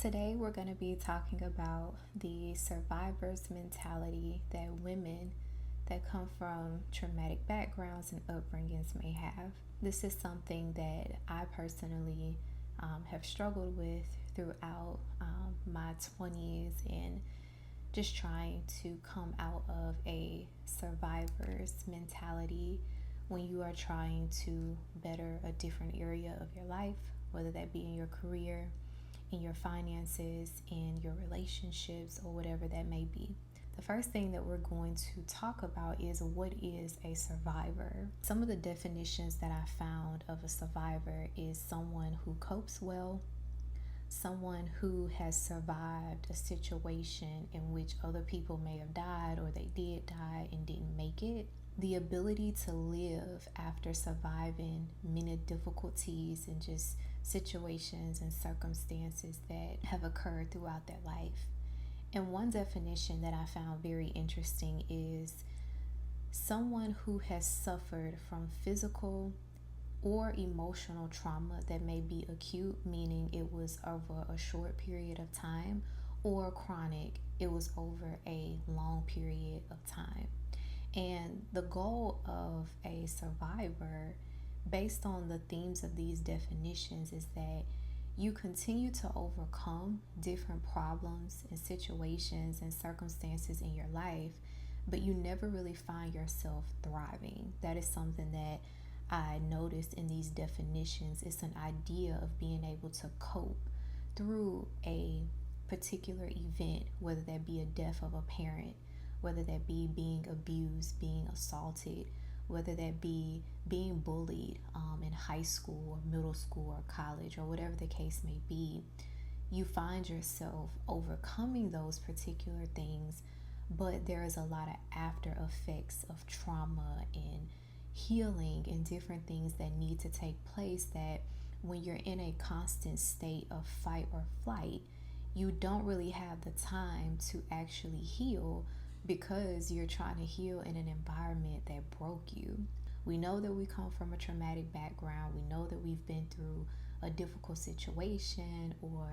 Today, we're going to be talking about the survivor's mentality that women that come from traumatic backgrounds and upbringings may have. This is something that I personally have struggled with throughout my 20s and just trying to come out of a survivor's mentality when you are trying to better a different area of your life, whether that be in your career, in your finances, in your relationships, or whatever that may be. The first thing that we're going to talk about is what is a survivor. Some of the definitions that I found of a survivor is someone who copes well, someone who has survived a situation in which other people may have died or they did die and didn't make it. The ability to live after surviving many difficulties and just situations and circumstances that have occurred throughout their life. And one definition that I found very interesting is someone who has suffered from physical or emotional trauma that may be acute, meaning it was over a short period of time, or chronic, it was over a long period of time. And the goal of a survivor, based on the themes of these definitions, is that you continue to overcome different problems and situations and circumstances in your life, but you never really find yourself thriving. That is something that I noticed in these definitions. It's an idea of being able to cope through a particular event, whether that be a death of a parent, whether that be being abused, being assaulted, whether that be being bullied in high school or middle school or college or whatever the case may be. You find yourself overcoming those particular things, but there is a lot of after effects of trauma and healing and different things that need to take place, that when you're in a constant state of fight or flight, you don't really have the time to actually heal, because you're trying to heal in an environment that broke you. We know that we come from a traumatic background. We know that we've been through a difficult situation or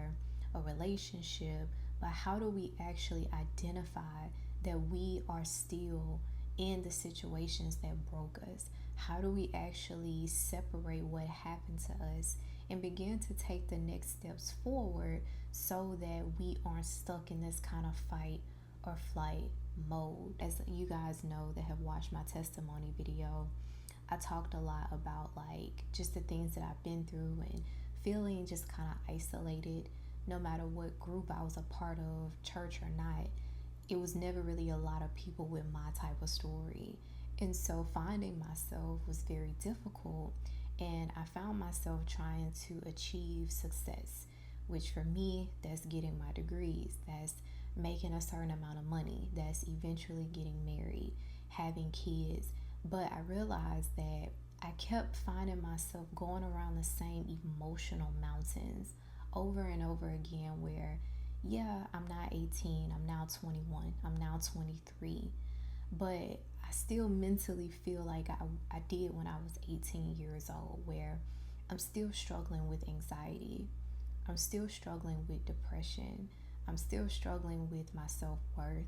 a relationship, but how do we actually identify that we are still in the situations that broke us? How do we actually separate what happened to us and begin to take the next steps forward so that we aren't stuck in this kind of fight or flight mode? As you guys know that have watched my testimony video, I talked a lot about just the things that I've been through and feeling just kind of isolated. No matter what group I was a part of, church or not, it was never really a lot of people with my type of story. And so finding myself was very difficult, and I found myself trying to achieve success, which for me, that's getting my degrees, that's making a certain amount of money, that's eventually getting married, having kids. But I realized that I kept finding myself going around the same emotional mountains over and over again, where I'm not 18, I'm now 21, I'm now 23, but I still mentally feel like I did when I was 18 years old, where I'm still struggling with anxiety, I'm still struggling with depression, I'm still struggling with my self-worth,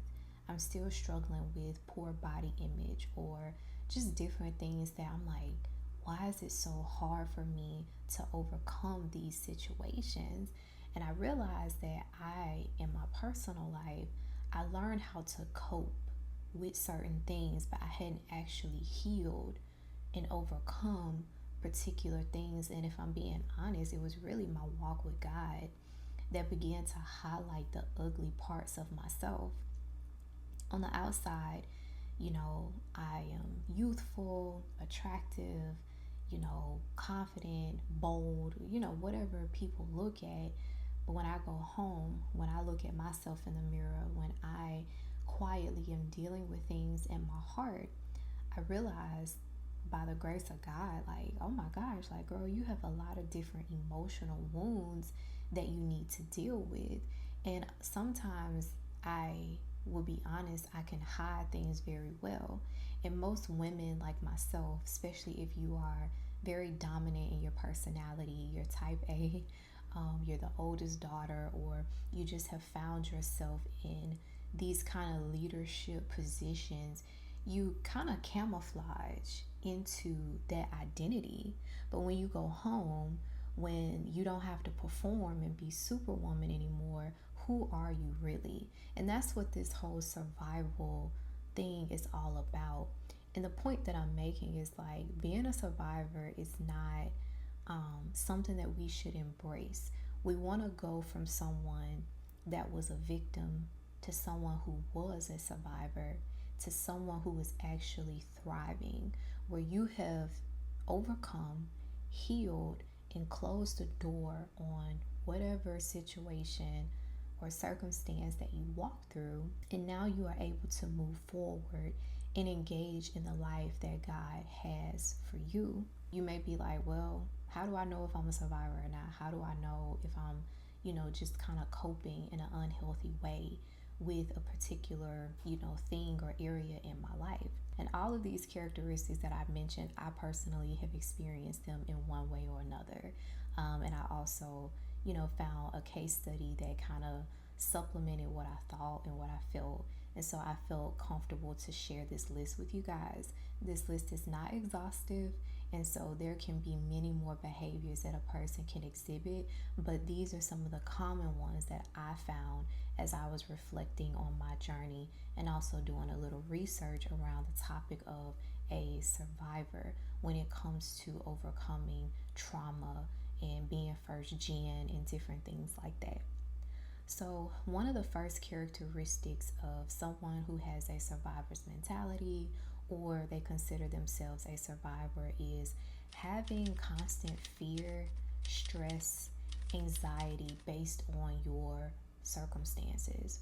I'm still struggling with poor body image, or just different things that I'm like, why is it so hard for me to overcome these situations? And I realized that in my personal life, I learned how to cope with certain things, but I hadn't actually healed and overcome particular things. And if I'm being honest, it was really my walk with God that began to highlight the ugly parts of myself. On the outside, I am youthful, attractive, confident, bold, whatever people look at. But when I go home, when I look at myself in the mirror, when I quietly am dealing with things in my heart, I realize by the grace of God, oh my gosh, girl, you have a lot of different emotional wounds that you need to deal with. And sometimes I will be honest, I can hide things very well. And most women like myself, especially if you are very dominant in your personality, you're type A, you're the oldest daughter, or you just have found yourself in these kind of leadership positions, you kind of camouflage into that identity. But when you go home, when you don't have to perform and be superwoman anymore, who are you really? And that's what this whole survival thing is all about. And the point that I'm making is like being a survivor is not something that we should embrace. We want to go from someone that was a victim to someone who was a survivor to someone who is actually thriving, where you have overcome, healed, and closed the door on whatever situation or circumstance that you walked through, and now you are able to move forward and engage in the life that God has for you. You may be like, well, how do I know if I'm a survivor or not? How do I know if I'm, just kind of coping in an unhealthy way with a particular, thing or area in my life? And all of these characteristics that I've mentioned, I personally have experienced them in one way or another. And I also, found a case study that kind of supplemented what I thought and what I felt. And so I felt comfortable to share this list with you guys. This list is not exhaustive, and so there can be many more behaviors that a person can exhibit, but these are some of the common ones that I found as I was reflecting on my journey and also doing a little research around the topic of a survivor when it comes to overcoming trauma and being first gen and different things like that. So, one of the first characteristics of someone who has a survivor's mentality or they consider themselves a survivor is having constant fear, stress, anxiety based on your circumstances.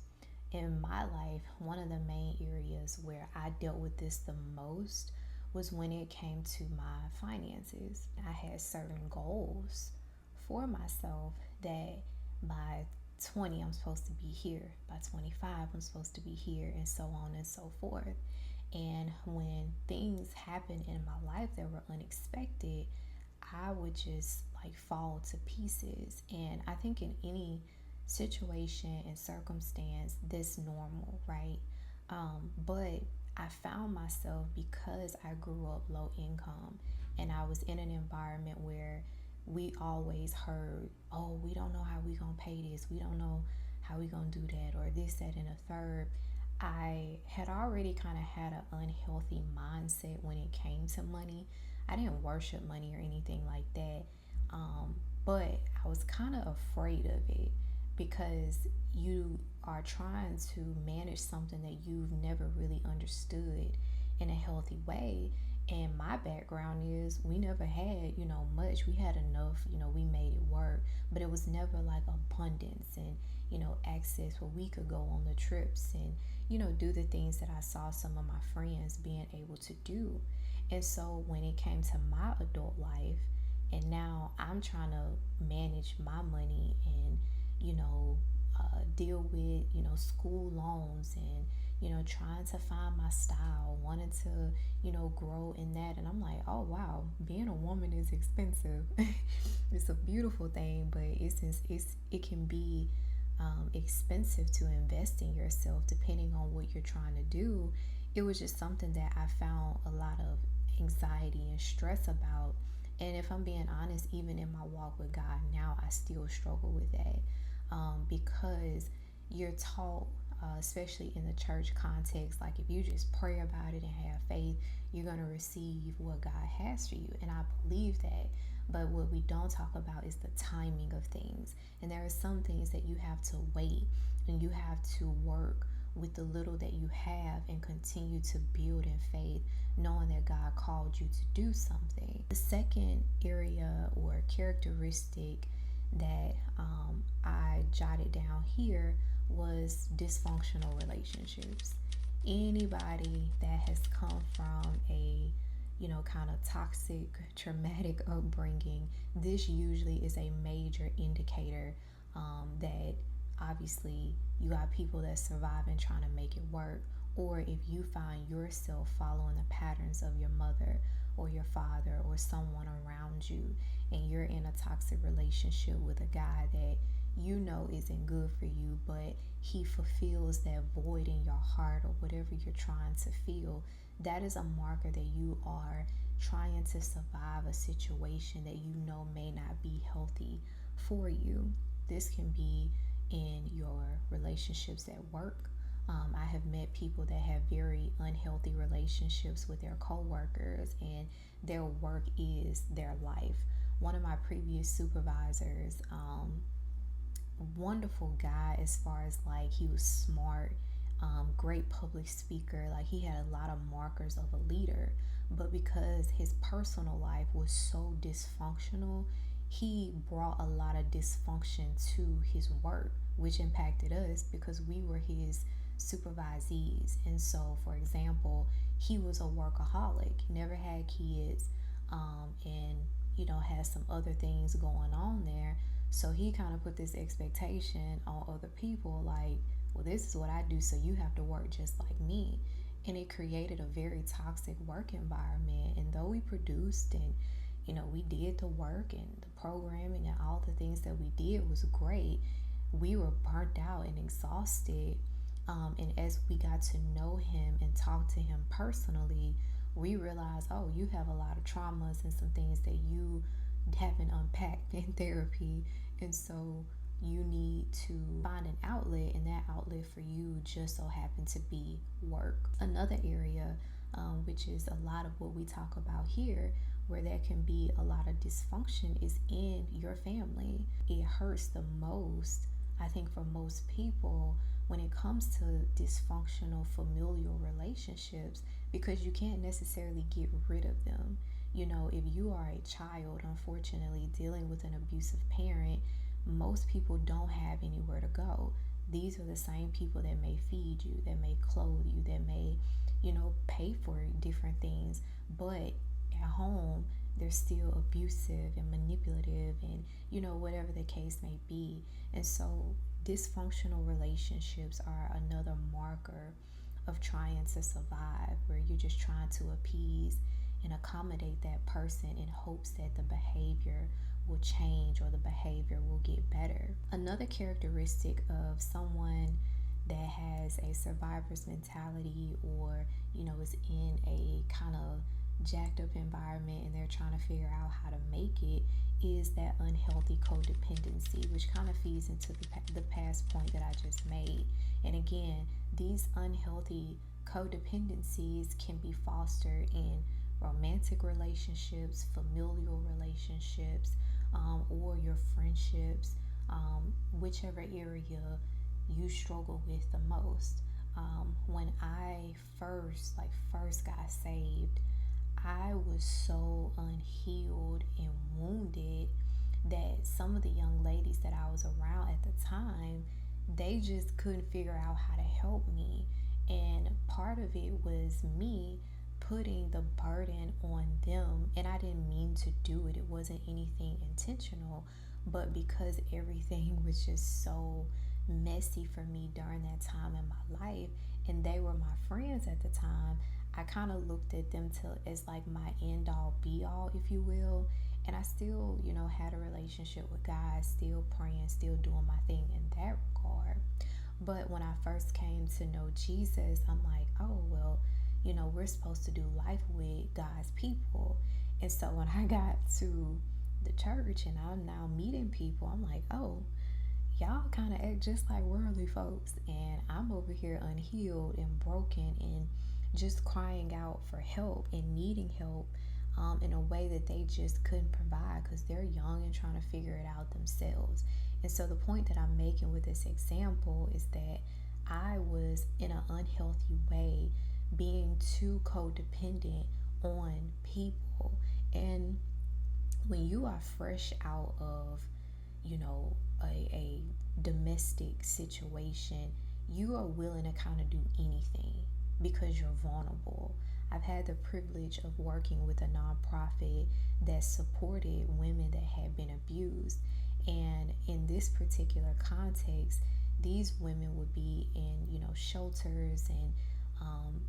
In my life, one of the main areas where I dealt with this the most was when it came to my finances. I had certain goals for myself that by 20 I'm supposed to be here, by 25 I'm supposed to be here, and so on and so forth. And when things happened in my life that were unexpected, I would just like fall to pieces. And I think in any situation and circumstance that's normal, right? But I found myself, because I grew up low income and I was in an environment where we always heard, oh, we don't know how we gonna pay this, we don't know how we gonna do that, or this, that, and a third. I had already kind of had an unhealthy mindset when it came to money. I didn't worship money or anything like that, but I was kind of afraid of it because you are trying to manage something that you've never really understood in a healthy way. And my background is we never had, much. We had enough, we made it work, but it was never like abundance and, access where we could go on the trips and, do the things that I saw some of my friends being able to do. And so when it came to my adult life, and now I'm trying to manage my money and, deal with, school loans and, trying to find my style, wanting to, grow in that. And I'm like, oh wow, being a woman is expensive. It's a beautiful thing, but it can be expensive to invest in yourself depending on what you're trying to do. It was just something that I found a lot of anxiety and stress about. And if I'm being honest, even in my walk with God now, I still struggle with that, because you're taught, especially in the church context, like if you just pray about it and have faith, you're going to receive what God has for you. And I believe that. But what we don't talk about is the timing of things. And there are some things that you have to wait and you have to work with the little that you have and continue to build in faith, knowing that God called you to do something. The second area or characteristic that I jotted down here was dysfunctional relationships. Anybody that has come from a kind of toxic, traumatic upbringing, this usually is a major indicator that obviously you got people that survive and trying to make it work, or if you find yourself following the patterns of your mother or your father or someone around you, and you're in a toxic relationship with a guy that you know isn't good for you, but he fulfills that void in your heart or whatever you're trying to feel, that is a marker that you are trying to survive a situation that you know may not be healthy for you. This can be in your relationships at work. I have met people that have very unhealthy relationships with their coworkers, and their work is their life. One of my previous supervisors, wonderful guy as far as like he was smart, great public speaker, like he had a lot of markers of a leader, but because his personal life was so dysfunctional, he brought a lot of dysfunction to his work, which impacted us because we were his supervisees. And so, for example, he was a workaholic, never had kids, and has some other things going on there. So he kind of put this expectation on other people, like, well, this is what I do, so you have to work just like me. And it created a very toxic work environment. And though we produced and we did the work and the programming and all the things that we did was great, we were burnt out and exhausted. And as we got to know him and talk to him personally, we realized, oh, you have a lot of traumas and some things that you haven't unpacked in therapy. And so you need to find an outlet, and that outlet for you just so happened to be work. Another area, which is a lot of what we talk about here, where there can be a lot of dysfunction, is in your family. It hurts the most, I think, for most people when it comes to dysfunctional familial relationships, because you can't necessarily get rid of them. If you are a child, unfortunately, dealing with an abusive parent, most people don't have anywhere to go. These are the same people that may feed you, that may clothe you, that may, pay for different things. But at home, they're still abusive and manipulative and, whatever the case may be. And so dysfunctional relationships are another marker of trying to survive, where you're just trying to appease and accommodate that person in hopes that the behavior will change or the behavior will get better. Another characteristic of someone that has a survivor's mentality, or is in a kind of jacked up environment and they're trying to figure out how to make it, is that unhealthy codependency, which kind of feeds into the past point that I just made. And again, these unhealthy codependencies can be fostered in romantic relationships, familial relationships, or your friendships, whichever area you struggle with the most. When I first got saved, I was so unhealed and wounded that some of the young ladies that I was around at the time, they just couldn't figure out how to help me. And part of it was me putting the burden on them, and I didn't mean to do it. It wasn't anything intentional, but because everything was just so messy for me during that time in my life, and they were my friends at the time, I kind of looked at them as like my end all be all, if you will. And I still, had a relationship with God, still praying, still doing my thing in that regard. But when I first came to know Jesus, I'm like, oh, well, we're supposed to do life with God's people. And so when I got to the church and I'm now meeting people, I'm like, oh, y'all kind of act just like worldly folks. And I'm over here unhealed and broken and just crying out for help and needing help in a way that they just couldn't provide because they're young and trying to figure it out themselves. And so the point that I'm making with this example is that I was in an unhealthy way being too codependent on people. And when you are fresh out of, a domestic situation, you are willing to kind of do anything because you're vulnerable. I've had the privilege of working with a nonprofit that supported women that had been abused. And in this particular context, these women would be in, shelters and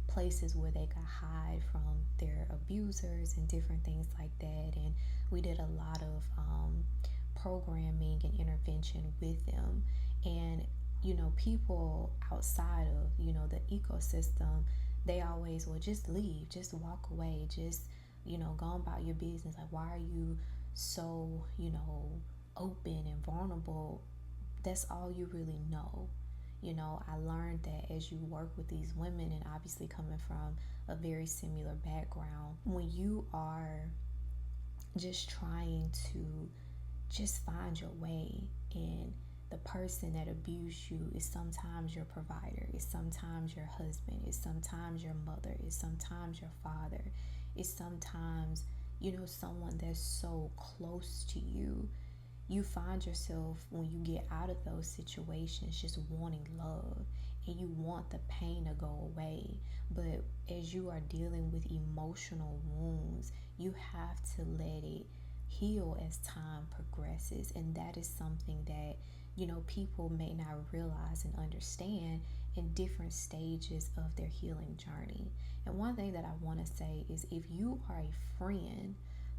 places where they could hide from their abusers and different things like that. And we did a lot of programming and intervention with them. And people outside of the ecosystem, they always will just leave, just walk away, just go about your business. Like, why are you so open and vulnerable? That's all you really know. I learned that as you work with these women, and obviously coming from a very similar background, when you are just trying to just find your way, and the person that abused you is sometimes your provider, is sometimes your husband, is sometimes your mother, is sometimes your father, is sometimes someone that's so close to you. You find yourself, when you get out of those situations, just wanting love, and you want the pain to go away. But as you are dealing with emotional wounds, you have to let it heal as time progresses. And that is something that people may not realize and understand in different stages of their healing journey. And one thing that I want to say is, if you are a friend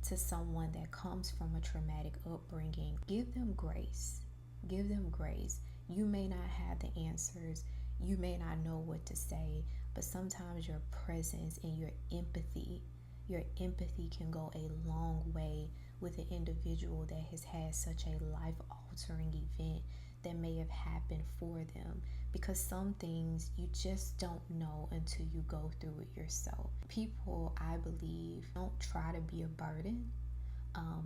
to someone that comes from a traumatic upbringing, give them grace. Give them grace. You may not have the answers, you may not know what to say, but sometimes your presence and your empathy can go a long way with an individual that has had such a life altering event that may have happened for them, because some things you just don't know until you go through it yourself. People, I believe, don't try to be a burden,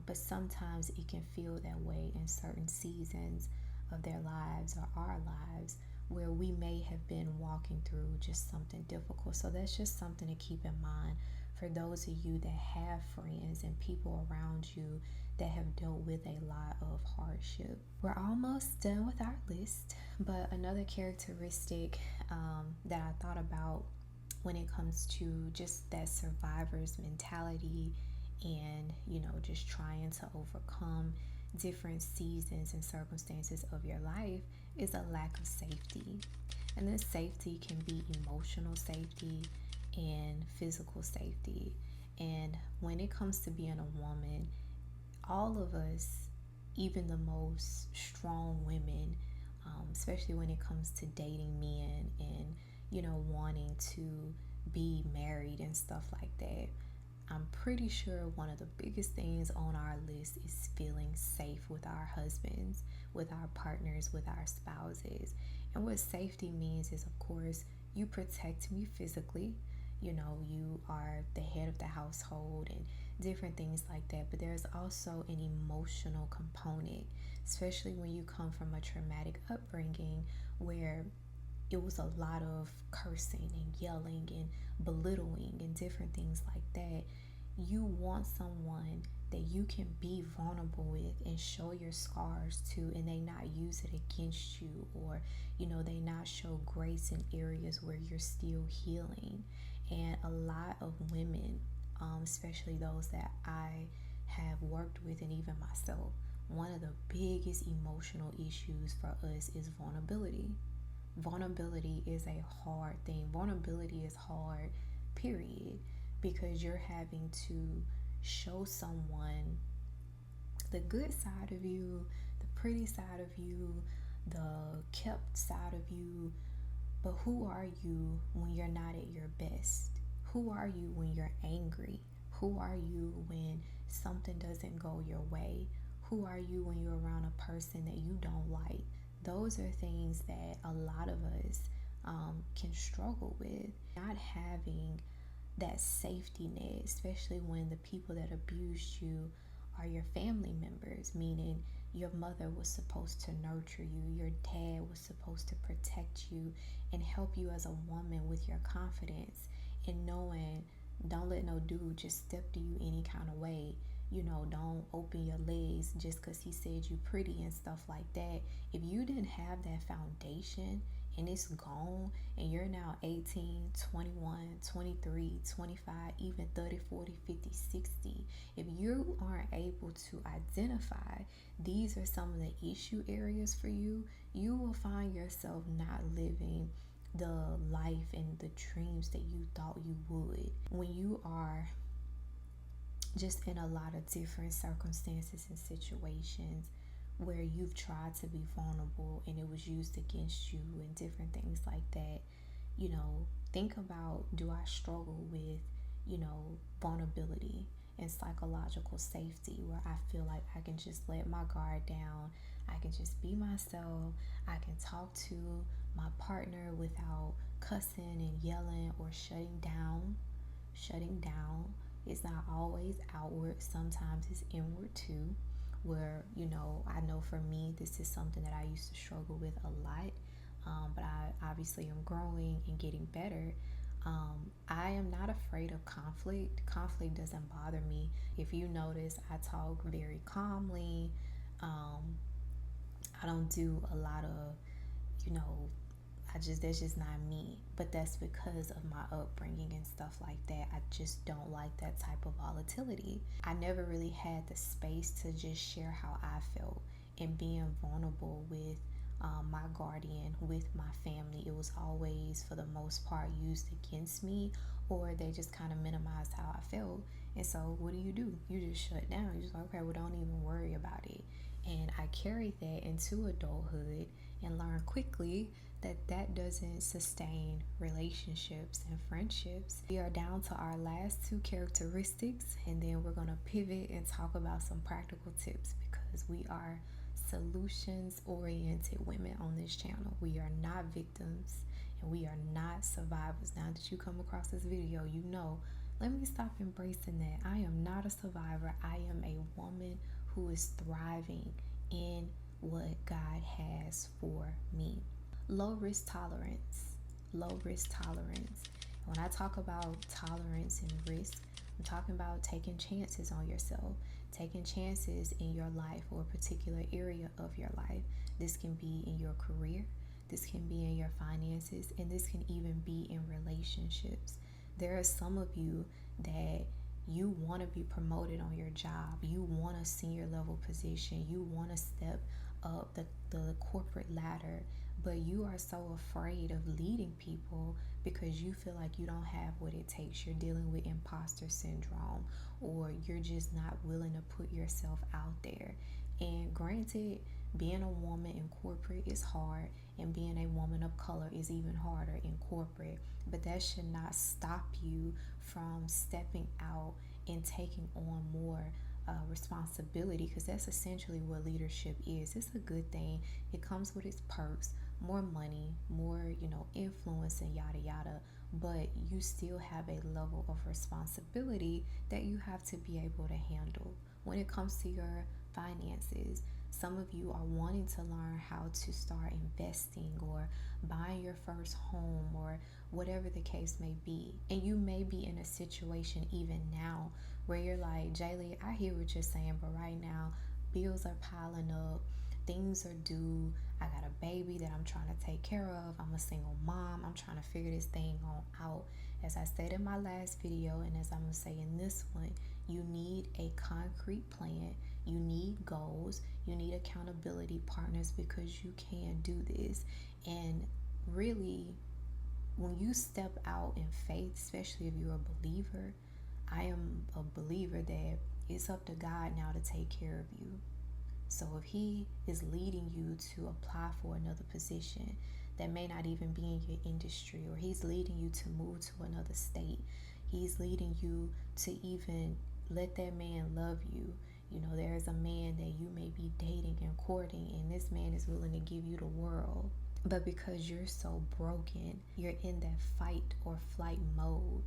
but sometimes it can feel that way in certain seasons of their lives or our lives, where we may have been walking through just something difficult. So that's just something to keep in mind for those of you that have friends and people around you that have dealt with a lot of hardship. We're almost done with our list, but another characteristic that I thought about when it comes to just that survivor's mentality, and just trying to overcome different seasons and circumstances of your life, is a lack of safety. And this safety can be emotional safety and physical safety. And when it comes to being a woman, all of us, even the most strong women, especially when it comes to dating men and wanting to be married and stuff like that, I'm pretty sure one of the biggest things on our list is feeling safe with our husbands, with our partners, with our spouses. And what safety means is, of course, you protect me physically. You are the head of the household and different things like that. But there's also an emotional component, especially when you come from a traumatic upbringing where it was a lot of cursing and yelling and belittling and different things like that. You want someone that you can be vulnerable with and show your scars to, and they not use it against you, or they not show grace in areas where you're still healing. And a lot of women, especially those that I have worked with, and even myself, one of the biggest emotional issues for us is vulnerability. Vulnerability is a hard thing. Vulnerability is hard, period, because you're having to show someone the good side of you, the pretty side of you, the kept side of you. But who are you when you're not at your best? Who are you when you're angry? Who are you when something doesn't go your way? Who are you when you're around a person that you don't like? Those are things that a lot of us can struggle with. Not having that safety net, especially when the people that abused you are your family members, meaning your mother was supposed to nurture you, your dad was supposed to protect you and help you as a woman with your confidence, and knowing, don't let no dude just step to you any kind of way. Don't open your legs just because he said you pretty and stuff like that. If you didn't have that foundation and it's gone, and you're now 18, 21, 23, 25, even 30, 40, 50, 60, if you aren't able to identify these are some of the issue areas for you, you will find yourself not living the life and the dreams that you thought you would. When you are just in a lot of different circumstances and situations where you've tried to be vulnerable and it was used against you and different things like that, think about, do I struggle with, vulnerability and psychological safety where I feel like I can just let my guard down, I can just be myself, I can talk to my partner without cussing and yelling or shutting down. Shutting down is not always outward, sometimes it's inward too. Where, I know for me, this is something that I used to struggle with a lot, but I obviously am growing and getting better. I am not afraid of conflict. Conflict doesn't bother me. If you notice, I talk very calmly. Um, I don't do a lot of, you know, that's just not me. But that's because of my upbringing and stuff like that. I just don't like that type of volatility. I never really had the space to just share how I felt and being vulnerable with my guardian, with my family. It was always, for the most part, used against me, or they just kind of minimized how I felt. And so, what do? You just shut down. You're just like, okay, well, don't even worry about it. And I carried that into adulthood and learned quickly that doesn't sustain relationships and friendships. We are down to our last two characteristics, and then we're going to pivot and talk about some practical tips because we are solutions oriented women on this channel. We are not victims and we are not survivors. Now that you come across this video, let me stop embracing that. I am not a survivor. I am a woman who is thriving in what God has for me. Low risk tolerance. Low risk tolerance. When I talk about tolerance and risk, I'm talking about taking chances on yourself, taking chances in your life or a particular area of your life. This can be in your career, this can be in your finances, and this can even be in relationships. There are some of you that you want to be promoted on your job, you want a senior level position, you want to step up the corporate ladder, but you are so afraid of leading people because you feel like you don't have what it takes. You're dealing with imposter syndrome, or you're just not willing to put yourself out there. And granted, being a woman in corporate is hard, and being a woman of color is even harder in corporate, but that should not stop you from stepping out and taking on more responsibility, because that's essentially what leadership is. It's a good thing. It comes with its perks, more money, more influence, and yada yada, but you still have a level of responsibility that you have to be able to handle. When it comes to your finances, some of you are wanting to learn how to start investing or buying your first home or whatever the case may be. And you may be in a situation even now where you're like, Jaylee, I hear what you're saying, but right now bills are piling up, things are due, I got a baby that I'm trying to take care of, I'm a single mom, I'm trying to figure this thing out. As I said in my last video, and as I'm going to say in this one, you need a concrete plan, you need goals, you need accountability partners, because you can do this. And really, when you step out in faith, especially if you're a believer, I am a believer that it's up to God now to take care of you. So if he is leading you to apply for another position that may not even be in your industry, or he's leading you to move to another state, he's leading you to even let that man love you. There's a man that you may be dating and courting, and this man is willing to give you the world. But because you're so broken, you're in that fight or flight mode.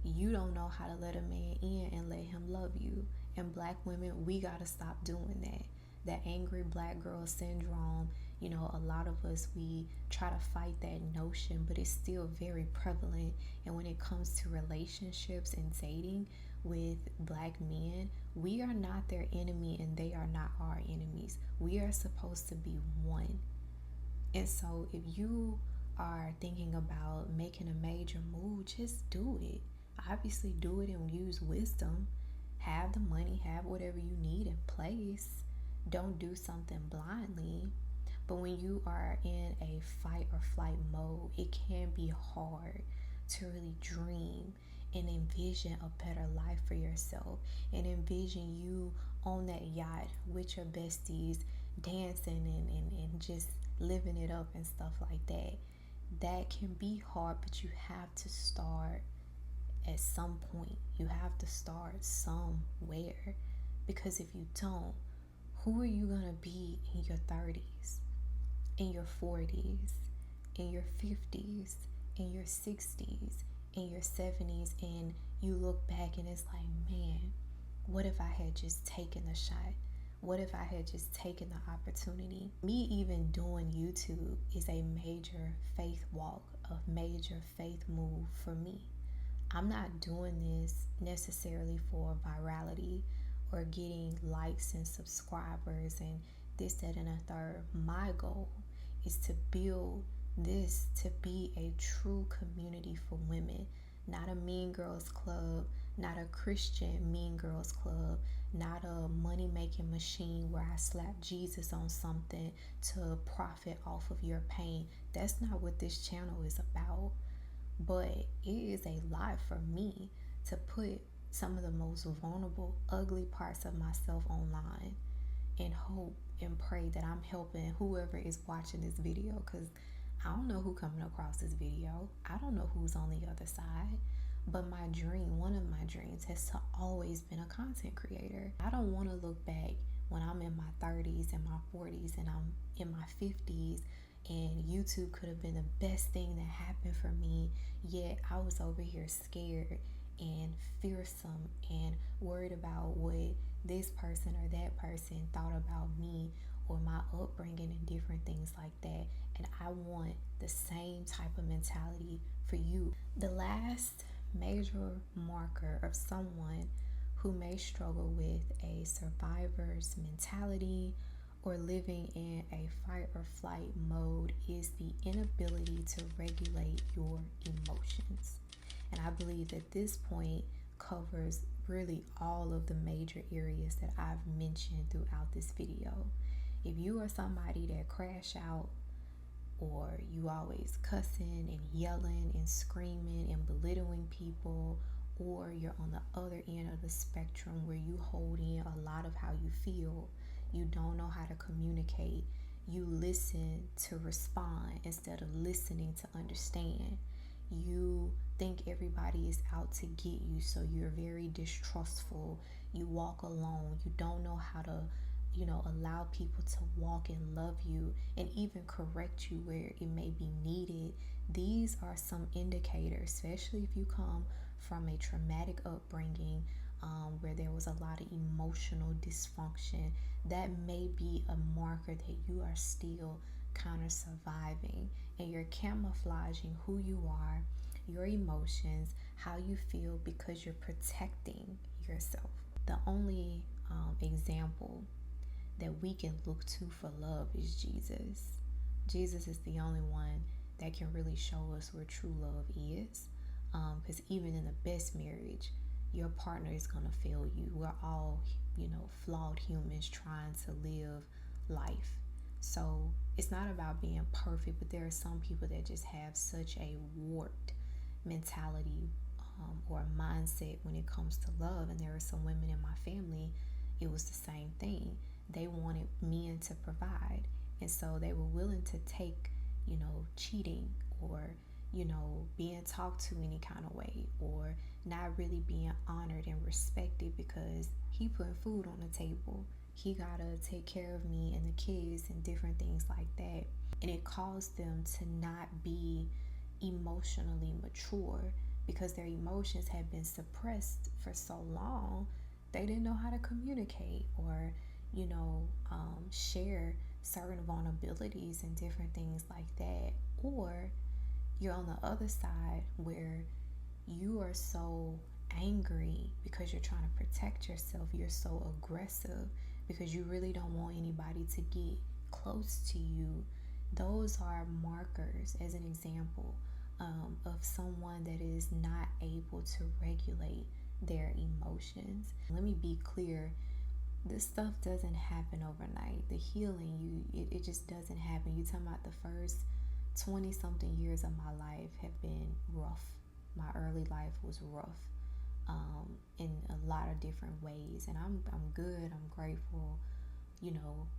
You don't know how to let a man in and let him love you. And Black women, we gotta stop doing that. That angry Black girl syndrome, a lot of us, we try to fight that notion, but it's still very prevalent. And when it comes to relationships and dating with Black men, we are not their enemy and they are not our enemies. We are supposed to be one. And so if you are thinking about making a major move, just do it. Obviously, do it and use wisdom. Have the money, have whatever you need in place. Don't do something blindly. But when you are in a fight fight or flight mode, it can be hard to really dream and envision a better life for yourself, and envision you on that yacht with your besties dancing and just living it up and stuff like that. That can be hard, but you have to start at some point. You have to start somewhere, because if you don't, who are you going to be in your 30s, in your 40s, in your 50s, in your 60s, in your 70s, and you look back and it's like, man, what if I had just taken the shot? What if I had just taken the opportunity? Me even doing YouTube is a major faith walk, a major faith move for me. I'm not doing this necessarily for virality or getting likes and subscribers and this, that, and a third. My goal is to build this to be a true community for women, not a mean girls club, not a Christian mean girls club, not a money making machine where I slap Jesus on something to profit off of your pain. That's not what this channel is about. But it is a lot for me to put some of the most vulnerable, ugly parts of myself online and hope and pray that I'm helping whoever is watching this video, because I don't know who coming across this video. I don't know who's on the other side. But my dream, one of my dreams, has to always been a content creator. I don't want to look back when I'm in my 30s and my 40s and I'm in my 50s and YouTube could have been the best thing that happened for me, yet I was over here scared and fearsome and worried about what this person or that person thought about me or my upbringing and different things like that. And I want the same type of mentality for you. The last major marker of someone who may struggle with a survivor's mentality or living in a fight or flight mode is the inability to regulate your emotions. And I believe that this point covers really all of the major areas that I've mentioned throughout this video. If you are somebody that crash out, or you always cussing and yelling and screaming and belittling people, or you're on the other end of the spectrum where you hold in a lot of how you feel, you don't know how to communicate, you listen to respond instead of listening to understand, you think everybody is out to get you, so you're very distrustful, you walk alone, you don't know how to allow people to walk and love you and even correct you where it may be needed. These are some indicators, especially if you come from a traumatic upbringing where there was a lot of emotional dysfunction. That may be a marker that you are still kind of surviving and you're camouflaging who you are, your emotions, how you feel, because you're protecting yourself. The only example that we can look to for love is Jesus. Jesus is the only one that can really show us where true love is. Because even in the best marriage, your partner is going to fail you. We're all, flawed humans trying to live life. So it's not about being perfect, but there are some people that just have such a warped mentality or mindset when it comes to love. And there are some women in my family, it was the same thing. They wanted men to provide, and so they were willing to take, cheating or, being talked to any kind of way, or not really being honored and respected because he putting food on the table. He gotta take care of me and the kids and different things like that. And it caused them to not be emotionally mature because their emotions had been suppressed for so long. They didn't know how to communicate or share certain vulnerabilities and different things like that. Or you're on the other side where you are so angry because you're trying to protect yourself. You're so aggressive because you really don't want anybody to get close to you. Those are markers, as an example, of someone that is not able to regulate their emotions. Let me be clear. This stuff doesn't happen overnight. The healing, it just doesn't happen. You're talking about the first 20 something years of my life have been rough. My early life was rough, in a lot of different ways, and I'm good. I'm grateful,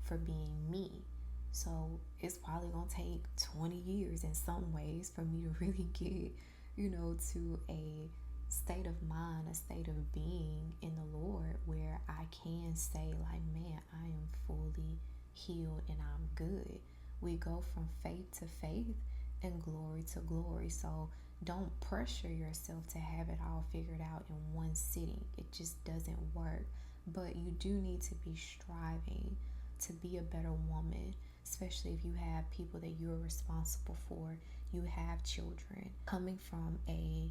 for being me. So it's probably gonna take 20 years in some ways for me to really get, to a state of mind, a state of being in the Lord where I can say, like, man, I am fully healed and I'm good. We go from faith to faith and glory to glory. So don't pressure yourself to have it all figured out in one sitting. It just doesn't work. But you do need to be striving to be a better woman, especially if you have people that you're responsible for, you have children. Coming from a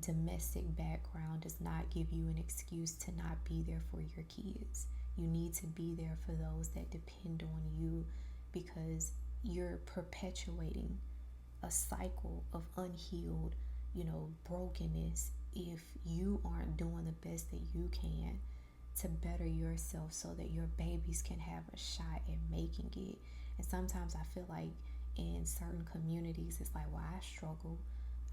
domestic background does not give you an excuse to not be there for your kids. You need to be there for those that depend on you, because you're perpetuating a cycle of unhealed, brokenness if you aren't doing the best that you can to better yourself so that your babies can have a shot at making it. And sometimes I feel like in certain communities, it's like, well, I struggle.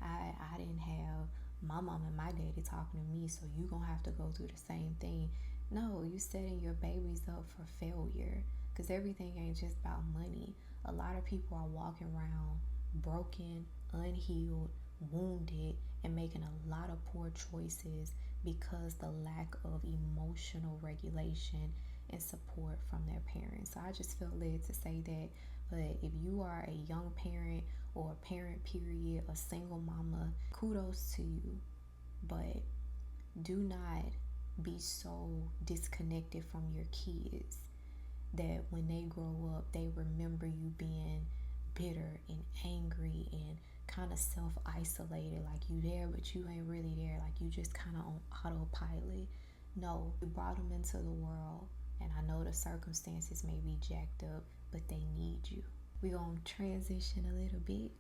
I didn't have my mom and my daddy talking to me, so you gonna have to go through the same thing. No, you setting your babies up for failure, because everything ain't just about money. A lot of people are walking around broken, unhealed, wounded, and making a lot of poor choices because the lack of emotional regulation and support from their parents. So I just felt led to say that. But if you are a young parent or a parent period, a single mama, kudos to you. But do not be so disconnected from your kids that when they grow up, they remember you being bitter and angry and kind of self-isolated, like you there but you ain't really there, like you just kind of on autopilot. No, you brought them into the world, and I know the circumstances may be jacked up, but they need you. We're going to transition a little bit,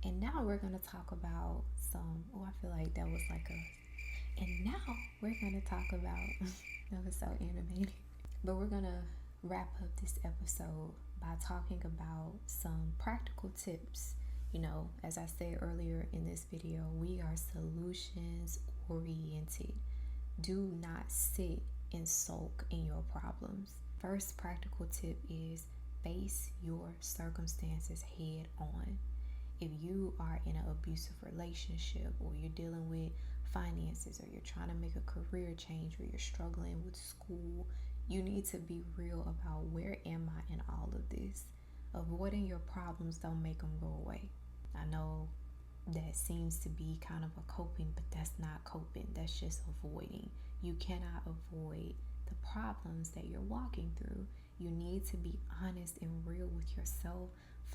and now we're going to talk about I feel like that was like and now we're going to talk about that was so animated, but we're going to wrap up this episode by talking about some practical tips. As I said earlier in this video, we are solutions oriented. Do not sit and sulk in your problems. First practical tip is face your circumstances head on. If you are in an abusive relationship, or you're dealing with finances, or you're trying to make a career change, or you're struggling with school, you need to be real about, where am I in all of this? Avoiding your problems don't make them go away. I know that seems to be kind of a coping, but that's not coping. That's just avoiding. You cannot avoid the problems that you're walking through. You need to be honest and real with yourself.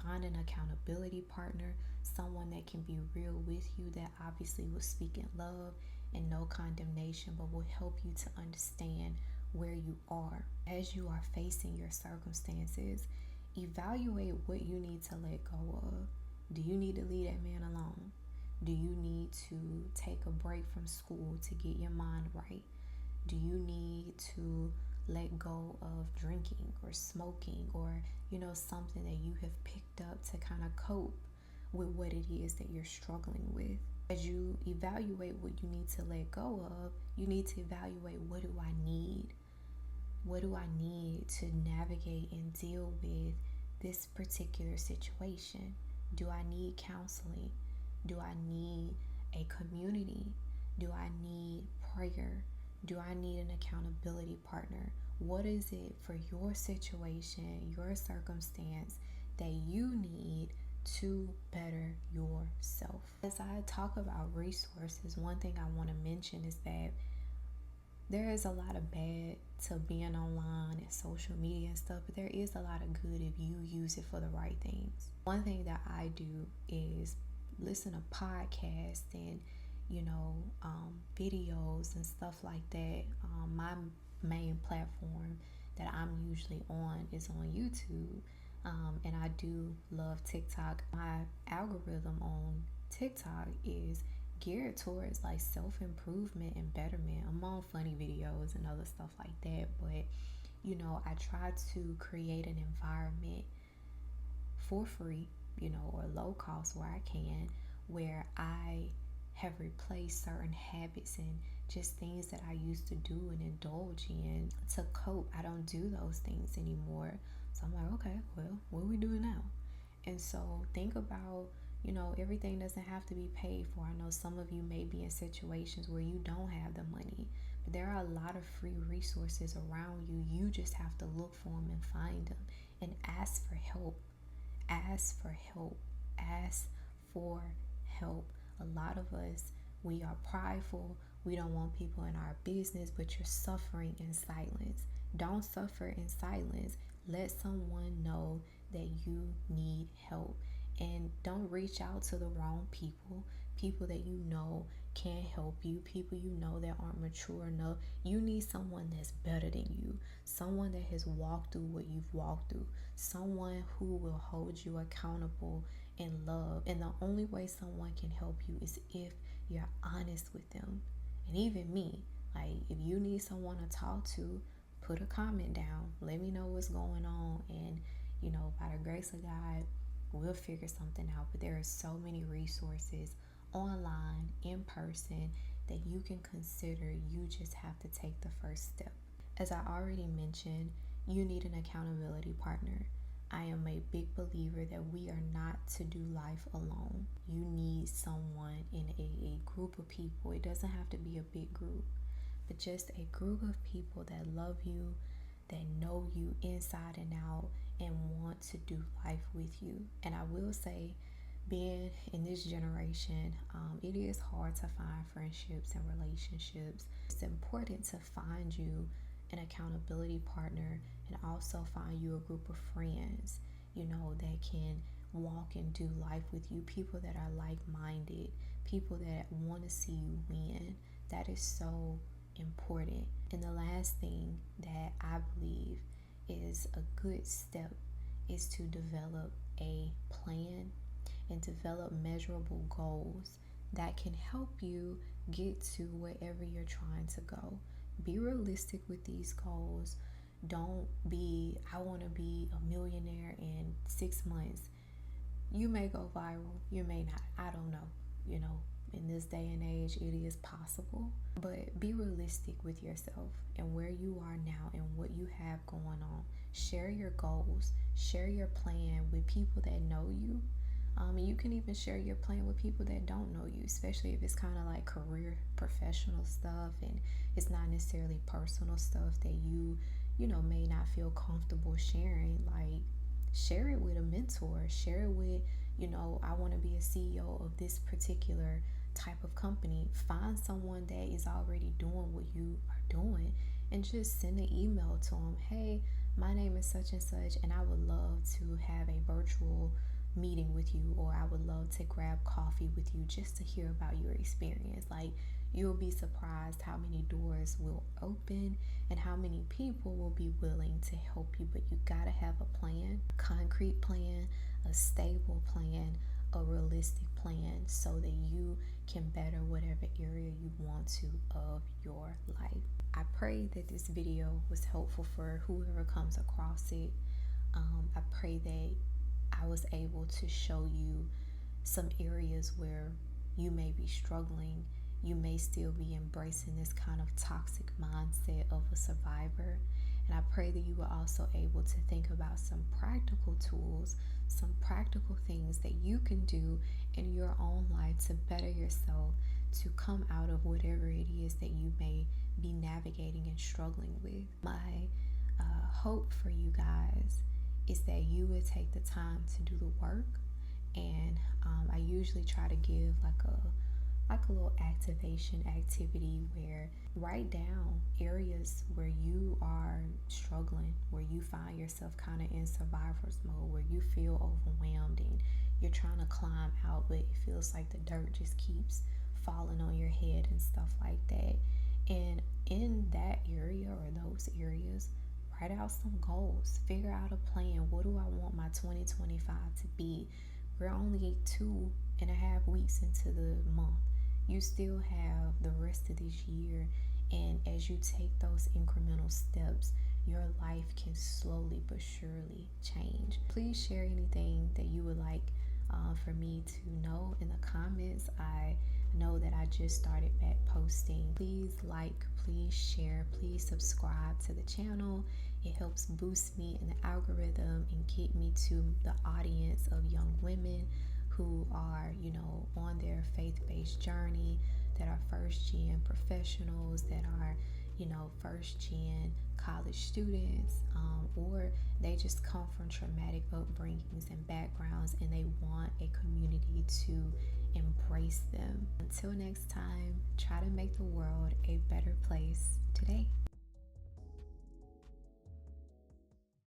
Find an accountability partner, someone that can be real with you, that obviously will speak in love and no condemnation, but will help you to understand where you are. As you are facing your circumstances, evaluate what you need to let go of. Do you need to leave that man alone? Do you need to take a break from school to get your mind right? Do you need to let go of drinking or smoking, or something that you have picked up to kind of cope with what it is that you're struggling with? As you evaluate what you need to let go of, you need to evaluate, what do I need? What do I need to navigate and deal with this particular situation? Do I need counseling? Do I need a community? Do I need prayer? Do I need an accountability partner? What is it for your situation, your circumstance, that you need to better yourself? As I talk about resources, one thing I want to mention is that there is a lot of bad to being online and social media and stuff, but there is a lot of good if you use it for the right things. One thing that I do is listen to podcasts and videos and stuff like that. My main platform that I'm usually on is on YouTube, and I do love TikTok. My algorithm on TikTok is geared towards like self-improvement and betterment. I'm on funny videos and other stuff like that, but I try to create an environment for free or low cost where I can, where I have replaced certain habits and just things that I used to do and indulge in to cope. I don't do those things anymore. So I'm like, okay, well, what are we doing now? And so think about, everything doesn't have to be paid for. I know some of you may be in situations where you don't have the money, but there are a lot of free resources around you. You just have to look for them and find them and ask for help. Ask for help. Ask for help. A lot of us, we are prideful. We don't want people in our business, but you're suffering in silence. Don't suffer in silence. Let someone know that you need help. And don't reach out to the wrong people, people that you know can't help you, people you know that aren't mature enough. You need someone that's better than you, someone that has walked through what you've walked through, someone who will hold you accountable in love. And the only way someone can help you is if you're honest with them. And even me, like, if you need someone to talk to, put a comment down, let me know what's going on, and by the grace of God, we'll figure something out. But there are so many resources online, in person, that you can consider. You just have to take the first step. As I already mentioned, you need an accountability partner. I am a big believer that we are not to do life alone. You need someone in a group of people. It doesn't have to be a big group, but just a group of people that love you, that know you inside and out, and want to do life with you. And I will say, being in this generation, it is hard to find friendships and relationships. It's important to find you an accountability partner and also find you a group of friends, that can walk and do life with you, people that are like-minded, people that want to see you win. That is so important. And the last thing that I believe is a good step is to develop a plan and develop measurable goals that can help you get to wherever you're trying to go. Be realistic with these goals. Don't be, I want to be a millionaire in 6 months. You may go viral, you may not. I don't know. In this day and age, it is possible. But be realistic with yourself and where you are now and what you have going on. Share your goals. Share your plan with people that know you. And you can even share your plan with people that don't know you, especially if it's kind of like career, professional stuff, and it's not necessarily personal stuff that you may not feel comfortable sharing. Like, share it with a mentor. Share it with, I want to be a CEO of this particular type of company. Find someone that is already doing what you are doing and just send an email to them. Hey, my name is such and such, and I would love to have a virtual meeting with you, or I would love to grab coffee with you just to hear about your experience. Like, you'll be surprised how many doors will open and how many people will be willing to help you. But you gotta have a plan, a concrete plan, a stable plan, a realistic plan, so that you can better whatever area you want to of your life. I pray that this video was helpful for whoever comes across it. I pray that I was able to show you some areas where you may be struggling. You may still be embracing this kind of toxic mindset of a survivor. And I pray that you were also able to think about some practical tools, some practical things that you can do in your own life to better yourself, to come out of whatever it is that you may be navigating and struggling with. My hope for you guys is that you would take the time to do the work. And I usually try to give like a little activation activity where write down areas where you are struggling, where you find yourself kind of in survivor's mode, where you feel overwhelmed and you're trying to climb out, but it feels like the dirt just keeps falling on your head and stuff like that. And in that area or those areas, write out some goals. Figure out a plan. What do I want my 2025 to be? We're only 2.5 weeks into the month. You still have the rest of this year. And as you take those incremental steps, your life can slowly but surely change. Please share anything that you would like for me to know in the comments. I know that I just started back posting. Please like, please share, please subscribe to the channel. It helps boost me in the algorithm and get me to the audience of young women who are, on their faith-based journey, that are first-gen professionals, that are, first-gen college students, or they just come from traumatic upbringings and backgrounds, and they want a community to embrace them. Until next time, try to make the world a better place today.